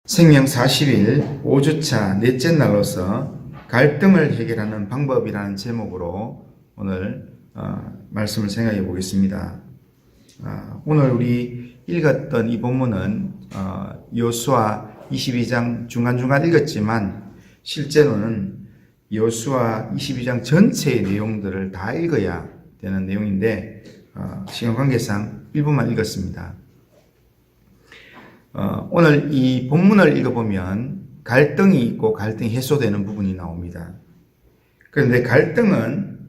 생명 40일 5주차 넷째 날로서 갈등을 해결하는 방법이라는 제목으로 오늘 말씀을 생각해 보겠습니다. 오늘 우리 읽었던 이 본문은 여호수아 22장 중간중간 읽었지만 실제로는 여호수아 22장 전체의 내용들을 다 읽어야 되는 내용인데 시간 관계상 일부만 읽었습니다. 오늘 이 본문을 읽어보면 갈등이 있고 갈등이 해소되는 부분이 나옵니다. 그런데 갈등은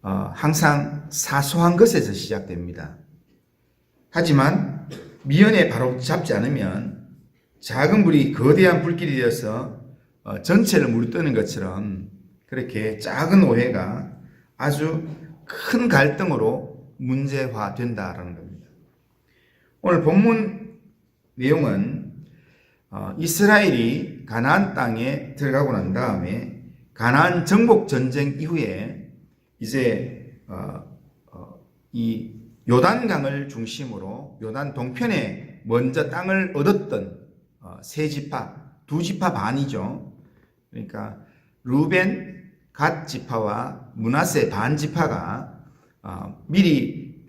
항상 사소한 것에서 시작됩니다. 하지만 미연에 바로 잡지 않으면 작은 불이 거대한 불길이 되어서 전체를 물뜨는 것처럼 그렇게 작은 오해가 아주 큰 갈등으로 문제화된다라는 겁니다. 오늘 본문 내용은 이스라엘이 가나안 땅에 들어가고 난 다음에 가나안 정복 전쟁 이후에 이제 이 요단강을 중심으로 요단 동편에 먼저 땅을 얻었던 세 지파, 두 지파 반이죠. 그러니까 루벤, 갓 지파와 므낫세 반 지파가 미리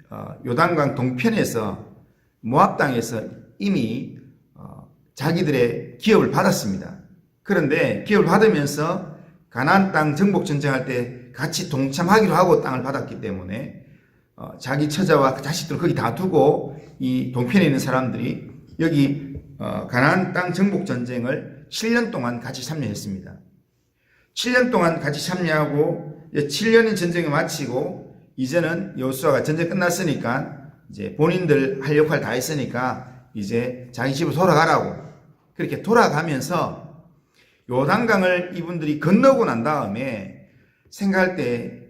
요단강 동편에서 모압 땅에서 이미 자기들의 기업을 받았습니다. 그런데 기업을 받으면서 가나안 땅 정복 전쟁할 때 같이 동참하기로 하고 땅을 받았기 때문에 자기 처자와 자식들을 거기 다 두고 이 동편에 있는 사람들이 여기 가나안 땅 정복 전쟁을 7년 동안 같이 참여했습니다. 7년 동안 같이 참여하고 7년의 전쟁을 마치고 이제는 여호수아가 전쟁 끝났으니까 이제 본인들 할 역할 다 했으니까 이제 자기 집으로 돌아가라고 그렇게 돌아가면서 요단강을 이분들이 건너고 난 다음에 생각할 때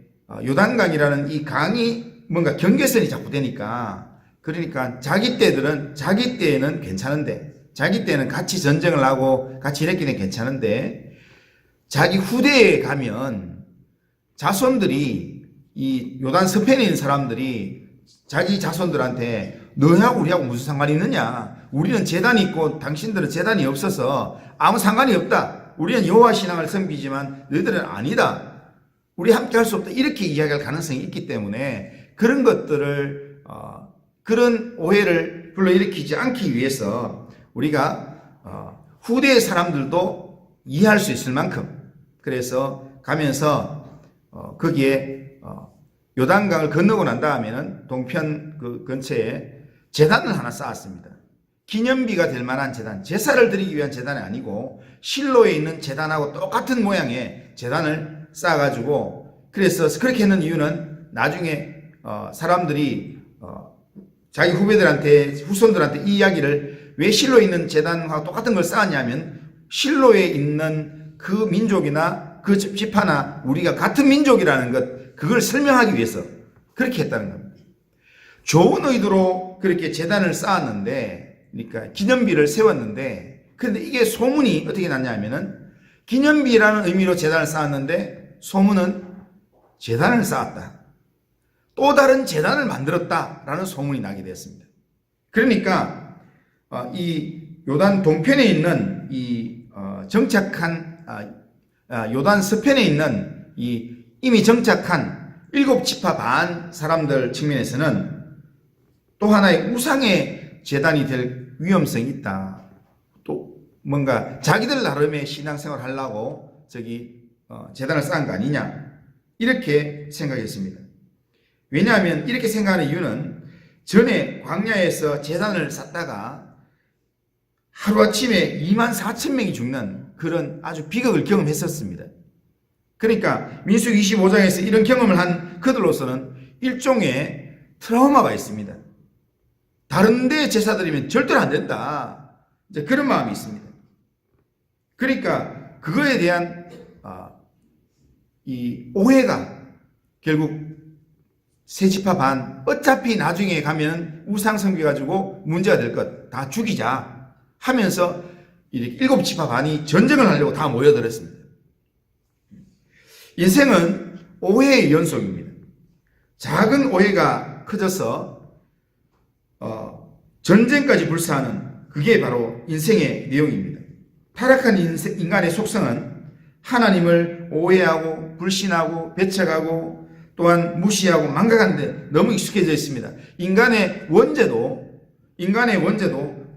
요단강이라는 이 강이 뭔가 경계선이 자꾸 되니까 그러니까 자기 때에는 괜찮은데 자기 때는 같이 전쟁을 하고 같이 일했기 때문에 괜찮은데 자기 후대에 가면 자손들이 이 요단 서편에 있는 사람들이 자기 자손들한테 너하고 우리하고 무슨 상관이 있느냐? 우리는 제단이 있고 당신들은 제단이 없어서 아무 상관이 없다. 우리는 여호와 신앙을 섬기지만 너희들은 아니다. 우리 함께 할 수 없다. 이렇게 이야기할 가능성이 있기 때문에 그런 것들을 그런 오해를 불러일으키지 않기 위해서 우리가 후대의 사람들도 이해할 수 있을 만큼 그래서 가면서 거기에 요단강을 건너고 난 다음에는 동편 그 근처에 제단을 하나 쌓았습니다. 기념비가 될 만한 제단, 제사를 드리기 위한 제단이 아니고 실로에 있는 제단하고 똑같은 모양의 제단을 쌓아가지고 그래서 그렇게 했는 이유는 나중에 사람들이 자기 후손들한테 이 이야기를 왜 실로에 있는 제단과 똑같은 걸 쌓았냐면 실로에 있는 그 민족이나 그 지파나 우리가 같은 민족이라는 것 그걸 설명하기 위해서 그렇게 했다는 겁니다. 좋은 의도로 그렇게 제단을 쌓았는데 그러니까 기념비를 세웠는데 그런데 이게 소문이 어떻게 났냐면은 기념비라는 의미로 제단을 쌓았는데 소문은 제단을 쌓았다. 또 다른 제단을 만들었다라는 소문이 나게 되었습니다. 그러니까 이 요단 동편에 있는 이 정착한 요단 서편에 있는 이 이미 정착한 7지파 반 사람들 측면에서는 또 하나의 우상의 제단이 될 위험성이 있다. 또 뭔가 자기들 나름의 신앙생활을 하려고 제단을 쌓은 거 아니냐. 이렇게 생각했습니다. 왜냐하면 이렇게 생각하는 이유는 전에 광야에서 제단을 쌓다가 하루아침에 24,000명이 죽는 그런 아주 비극을 경험했었습니다. 그러니까 민수기 25장에서 이런 경험을 한 그들로서는 일종의 트라우마가 있습니다. 다른 데 제사 드리면 절대로 안 된다. 이제 그런 마음이 있습니다. 그러니까 그거에 대한 이 오해가 결국 세 지파 반 어차피 나중에 가면 우상 섬겨가지고 문제가 될 것 다 죽이자 하면서 이렇게 7지파 반이 전쟁을 하려고 다 모여들었습니다. 인생은 오해의 연속입니다. 작은 오해가 커져서 전쟁까지 불사하는 그게 바로 인생의 내용입니다. 타락한 인간의 속성은 하나님을 오해하고 불신하고 배척하고 또한 무시하고 망각하는 데 너무 익숙해져 있습니다. 인간의 원죄도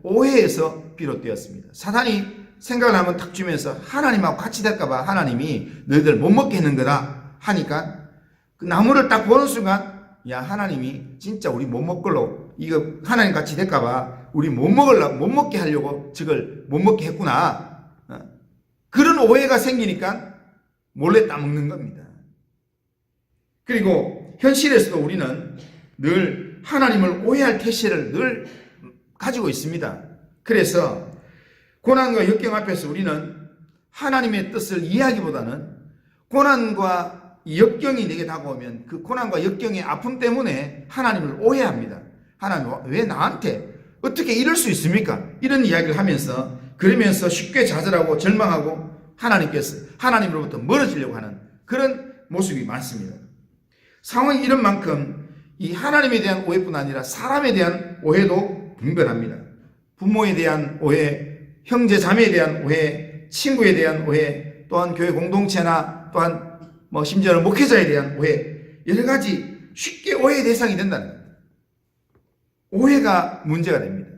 오해에서 비롯되었습니다. 사단이 생각을 한번 탁 주면서 하나님하고 같이 될까봐 하나님이 너희들 못 먹게 했는 거다 하니까 그 나무를 딱 보는 순간 야, 하나님이 진짜 우리 못 먹걸로 이거 하나님 같이 될까봐 우리 못 먹게 하려고 저걸 못 먹게 했구나. 그런 오해가 생기니까 몰래 따먹는 겁니다. 그리고 현실에서도 우리는 늘 하나님을 오해할 태세를 늘 가지고 있습니다. 그래서 고난과 역경 앞에서 우리는 하나님의 뜻을 이해하기보다는 고난과 역경이 내게 다가오면 그 고난과 역경의 아픔 때문에 하나님을 오해합니다. 하나님 왜 나한테 어떻게 이럴 수 있습니까? 이런 이야기를 하면서 그러면서 쉽게 좌절하고 절망하고 하나님으로부터 멀어지려고 하는 그런 모습이 많습니다. 상황이 이런 만큼 이 하나님에 대한 오해뿐 아니라 사람에 대한 오해도 분별합니다. 부모에 대한 오해, 형제 자매에 대한 오해, 친구에 대한 오해, 또한 교회 공동체나 또한 심지어는 목회자에 대한 오해, 여러 가지 쉽게 오해의 대상이 된다는 겁니다. 오해가 문제가 됩니다.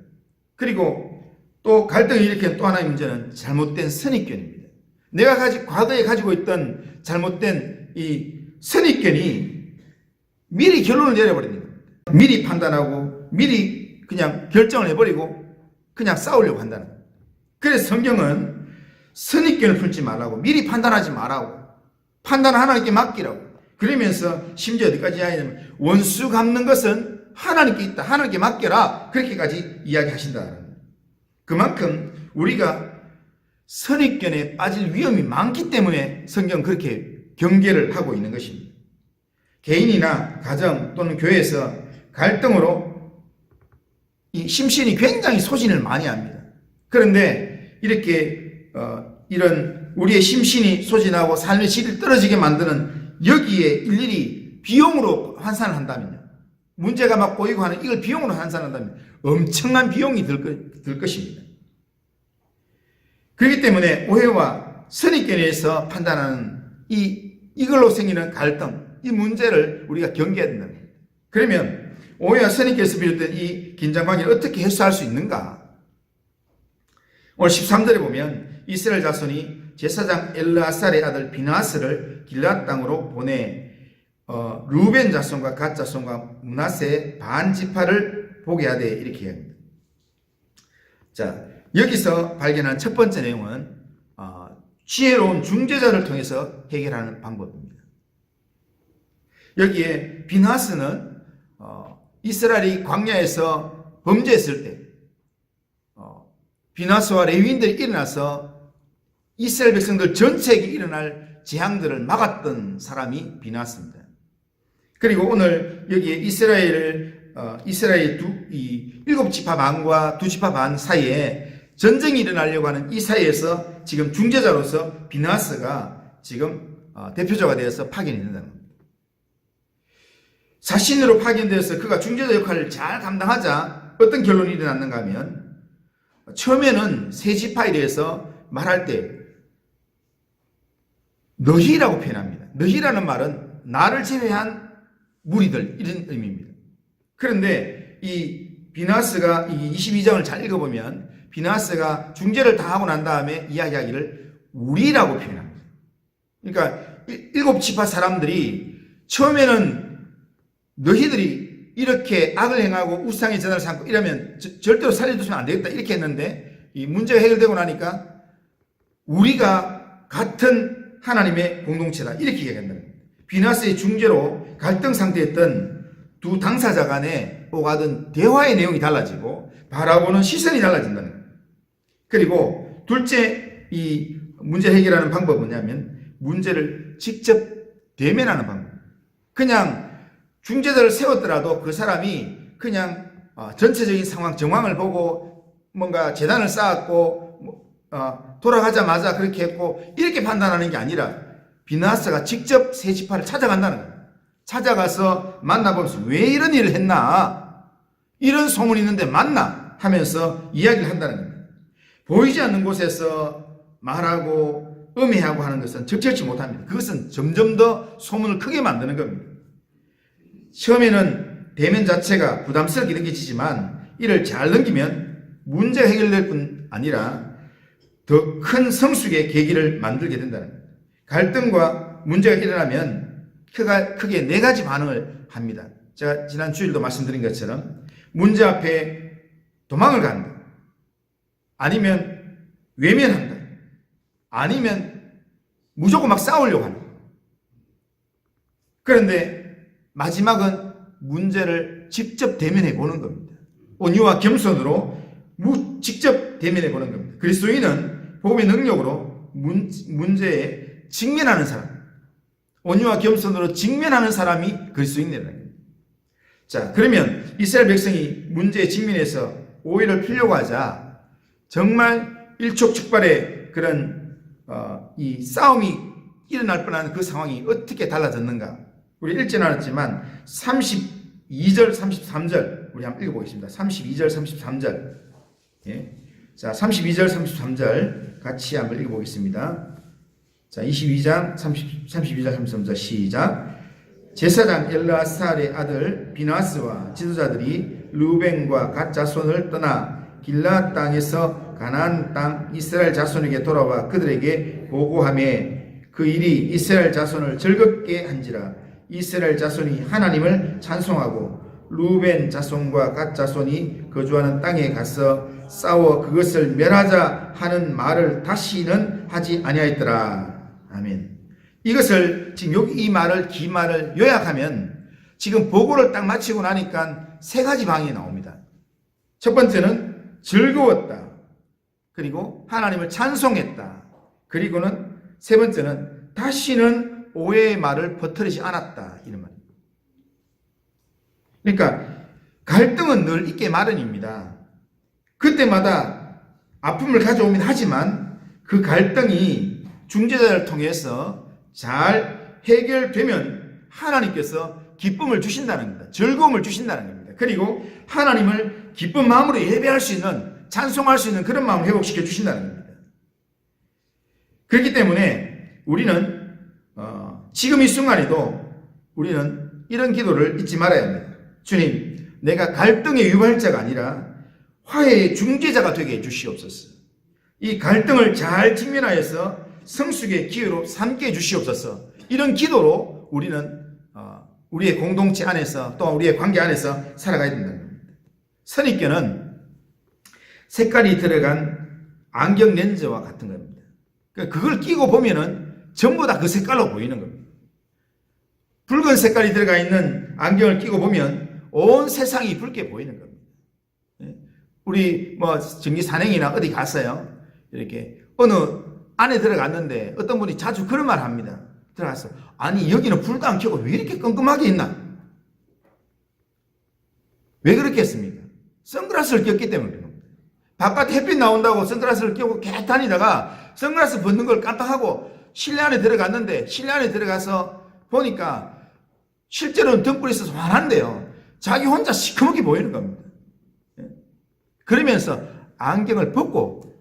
그리고 또 갈등을 일으키는 또 하나의 문제는 잘못된 선입견입니다. 내가 과거에 가지고 있던 잘못된 이 선입견이 미리 결론을 내려버리는 겁니다. 미리 판단하고 미리 그냥 결정을 해버리고 그냥 싸우려고 한다는 겁니다. 그래서 성경은 선입견을 풀지 말라고, 미리 판단하지 말라고, 판단을 하나님께 맡기라고, 그러면서 심지어 어디까지 하냐면 원수 갚는 것은 하나님께 있다, 하나님께 맡겨라, 그렇게까지 이야기하신다는 겁니다. 그만큼 우리가 선입견에 빠질 위험이 많기 때문에 성경은 그렇게 경계를 하고 있는 것입니다. 개인이나 가정 또는 교회에서 갈등으로 이 심신이 굉장히 소진을 많이 합니다. 그런데 이렇게 이런 우리의 심신이 소진하고 삶의 질이 떨어지게 만드는 여기에 일일이 비용으로 환산을 한다면요, 문제가 막 보이고 하는 이걸 비용으로 환산한다면 엄청난 비용이 들 것입니다. 그렇기 때문에 오해와 선입견에 의해서 판단하는 이걸로 생기는 갈등, 이 문제를 우리가 경계해야 된다는 겁니다. 그러면 오해와 선입견에서 비롯된 이 긴장관계를 어떻게 해소할 수 있는가? 오늘 13절에 보면 이스라엘 자손이 제사장 엘르아살의 아들 비나스를 길앗 땅으로 보내 루벤 자손과 갓 자손과 므낫세 반 지파를 보게 하되 이렇게 이야기합니다. 자, 여기서 발견한 첫 번째 내용은 지혜로운 중재자를 통해서 해결하는 방법입니다. 여기에 비나스는 이스라엘이 광야에서 범죄했을 때 비나스와 레위인들이 일어나서 이스라엘 백성들 전체에게 일어날 재앙들을 막았던 사람이 비나스입니다. 그리고 오늘 여기에 이스라엘의 7지파 반과 2지파 반 사이에 전쟁이 일어나려고 하는 이 사이에서 지금 중재자로서 비나스가 지금 대표자가 되어서 파견이 된다는 겁니다. 자신으로 파견되어서 그가 중재자 역할을 잘 감당하자 어떤 결론이 일어났는가 하면, 처음에는 세 지파에 대해서 말할 때 너희라고 표현합니다. 너희라는 말은 나를 제외한 무리들, 이런 의미입니다. 그런데 이 비나스가 이 22장을 잘 읽어보면 비나스가 중재를 다 하고 난 다음에 이야기하기를 우리라고 표현합니다. 그러니까 7지파 사람들이 처음에는 너희들이 이렇게 악을 행하고 우상의 전화를 삼고 이러면 절대로 살려두시면 안 되겠다 이렇게 했는데, 이 문제가 해결되고 나니까 우리가 같은 하나님의 공동체다 이렇게 얘기한다는 겁니다. 비나스의 중재로 갈등 상태였던 두 당사자 간에 오가던 대화의 내용이 달라지고 바라보는 시선이 달라진다는 겁니다. 그리고 둘째, 이 문제 해결하는 방법은 뭐냐면 문제를 직접 대면하는 방법. 그냥 중재자를 세웠더라도 그 사람이 그냥 전체적인 정황을 보고 뭔가 재단을 쌓았고 돌아가자마자 그렇게 했고 이렇게 판단하는 게 아니라 비나스가 직접 세 지파를 찾아간다는 거예요. 찾아가서 만나보면서 왜 이런 일을 했나? 이런 소문이 있는데 맞나? 하면서 이야기를 한다는 겁니다. 보이지 않는 곳에서 말하고 음해하고 하는 것은 적절치 못합니다. 그것은 점점 더 소문을 크게 만드는 겁니다. 처음에는 대면 자체가 부담스럽게 느껴지지만 이를 잘 넘기면 문제가 해결될 뿐 아니라 더 큰 성숙의 계기를 만들게 된다는 겁니다. 갈등과 문제가 일어나면 크게 네 가지 반응을 합니다. 제가 지난 주일도 말씀드린 것처럼 문제 앞에 도망을 간다. 아니면 외면한다. 아니면 무조건 막 싸우려고 한다. 그런데 마지막은 문제를 직접 대면해 보는 겁니다. 온유와 겸손으로 직접 대면해 보는 겁니다. 그리스도인은 복음의 능력으로 문제에 직면하는 사람, 온유와 겸손으로 직면하는 사람이 그리스도인이라는 겁니다. 자, 그러면 이스라엘 백성이 문제에 직면해서 오해를 풀려고 하자 정말 일촉즉발의 그런 이 싸움이 일어날 뻔한 그 상황이 어떻게 달라졌는가? 우리 읽지 않았지만 32절, 33절 우리 한번 읽어보겠습니다. 32절, 33절. 예. 자, 32절, 33절 같이 한번 읽어보겠습니다. 자, 22장, 32절, 33절 시작. 제사장 엘르아살의 아들 비나스와 지도자들이 르우벤과 갓 자손을 떠나 길라 땅에서 가나안 땅 이스라엘 자손에게 돌아와 그들에게 보고하매 그 일이 이스라엘 자손을 즐겁게 한지라. 이스라엘 자손이 하나님을 찬송하고 르우벤 자손과 갓 자손이 거주하는 땅에 가서 싸워 그것을 멸하자 하는 말을 다시는 하지 아니하였더라. 아멘. 이것을 지금 여기 이 말을 기말을 요약하면 지금 보고를 딱 마치고 나니까 세 가지 방이 나옵니다. 첫 번째는 즐거웠다. 그리고 하나님을 찬송했다. 그리고는 세 번째는 다시는 오해의 말을 퍼뜨리지 않았다. 이런 말입니다. 그러니까 갈등은 늘 있게 마련입니다. 그때마다 아픔을 가져오긴 하지만 그 갈등이 중재자를 통해서 잘 해결되면 하나님께서 기쁨을 주신다는 겁니다. 즐거움을 주신다는 겁니다. 그리고 하나님을 기쁜 마음으로 예배할 수 있는, 찬송할 수 있는 그런 마음을 회복시켜 주신다는 겁니다. 그렇기 때문에 우리는 지금 이 순간에도 우리는 이런 기도를 잊지 말아야 합니다. 주님, 내가 갈등의 유발자가 아니라 화해의 중재자가 되게 해주시옵소서. 이 갈등을 잘 직면하여서 성숙의 기회로 삼게 해주시옵소서. 이런 기도로 우리는 우리의 공동체 안에서 또 우리의 관계 안에서 살아가야 된다는 겁니다. 선입견은 색깔이 들어간 안경 렌즈와 같은 겁니다. 그걸 끼고 보면은 전부 다 그 색깔로 보이는 겁니다. 붉은 색깔이 들어가 있는 안경을 끼고 보면 온 세상이 붉게 보이는 겁니다. 우리 전기 산행이나 어디 갔어요. 이렇게 어느 안에 들어갔는데 어떤 분이 자주 그런 말 합니다. 들어가서 아니 여기는 불도 안 켜고 왜 이렇게 깜깜하게 있나? 왜 그렇게 했습니까? 선글라스를 꼈기 때문에 그런 겁니다. 바깥에 햇빛 나온다고 선글라스를 껴고 계속 다니다가 선글라스 벗는 걸 깜빡하고 실내 안에 들어갔는데 실내 안에 들어가서 보니까 실제로는 등불이 있어서 환한데요. 자기 혼자 시커멓게 보이는 겁니다. 그러면서 안경을 벗고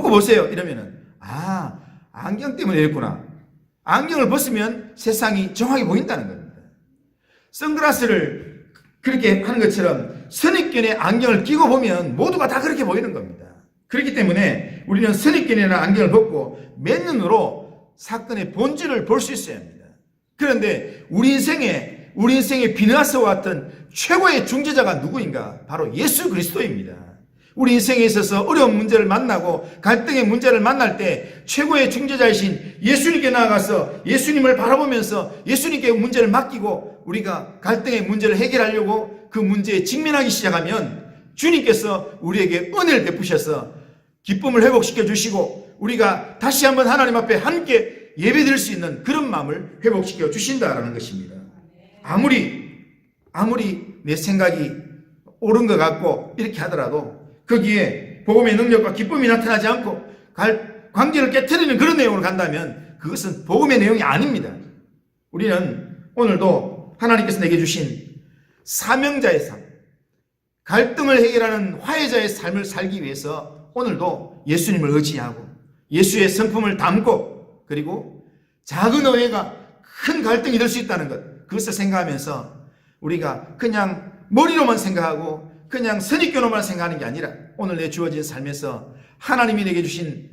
보세요. 이러면은 안경 때문에 이랬구나. 안경을 벗으면 세상이 정확히 보인다는 겁니다. 선글라스를 그렇게 하는 것처럼 선입견의 안경을 끼고 보면 모두가 다 그렇게 보이는 겁니다. 그렇기 때문에 우리는 선입견이나 안경을 벗고 맨눈으로 사건의 본질을 볼 수 있어야 합니다. 그런데 우리 인생의 비나스와 같은 최고의 중재자가 누구인가? 바로 예수 그리스도입니다. 우리 인생에 있어서 어려운 문제를 만나고 갈등의 문제를 만날 때 최고의 중재자이신 예수님께 나아가서 예수님을 바라보면서 예수님께 문제를 맡기고 우리가 갈등의 문제를 해결하려고 그 문제에 직면하기 시작하면 주님께서 우리에게 은혜를 베푸셔서 기쁨을 회복시켜 주시고 우리가 다시 한번 하나님 앞에 함께 예배드릴 수 있는 그런 마음을 회복시켜 주신다라는 것입니다. 아무리 내 생각이 옳은 것 같고 이렇게 하더라도 거기에 복음의 능력과 기쁨이 나타나지 않고 관계를 깨트리는 그런 내용으로 간다면 그것은 복음의 내용이 아닙니다. 우리는 오늘도 하나님께서 내게 주신 사명자의 삶, 갈등을 해결하는 화해자의 삶을 살기 위해서 오늘도 예수님을 의지하고 예수의 성품을 담고 그리고 작은 오해가 큰 갈등이 될 수 있다는 것, 그것을 생각하면서 우리가 그냥 머리로만 생각하고 그냥 선입견으로만 생각하는 게 아니라 오늘 내 주어진 삶에서 하나님이 내게 주신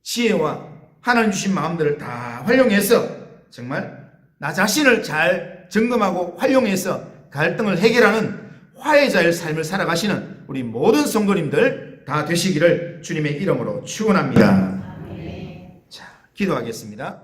지혜와 하나님 주신 마음들을 다 활용해서 정말 나 자신을 잘 점검하고 활용해서 갈등을 해결하는 화해자의 삶을 살아가시는 우리 모든 성도님들 다 되시기를 주님의 이름으로 축원합니다. 자, 기도하겠습니다.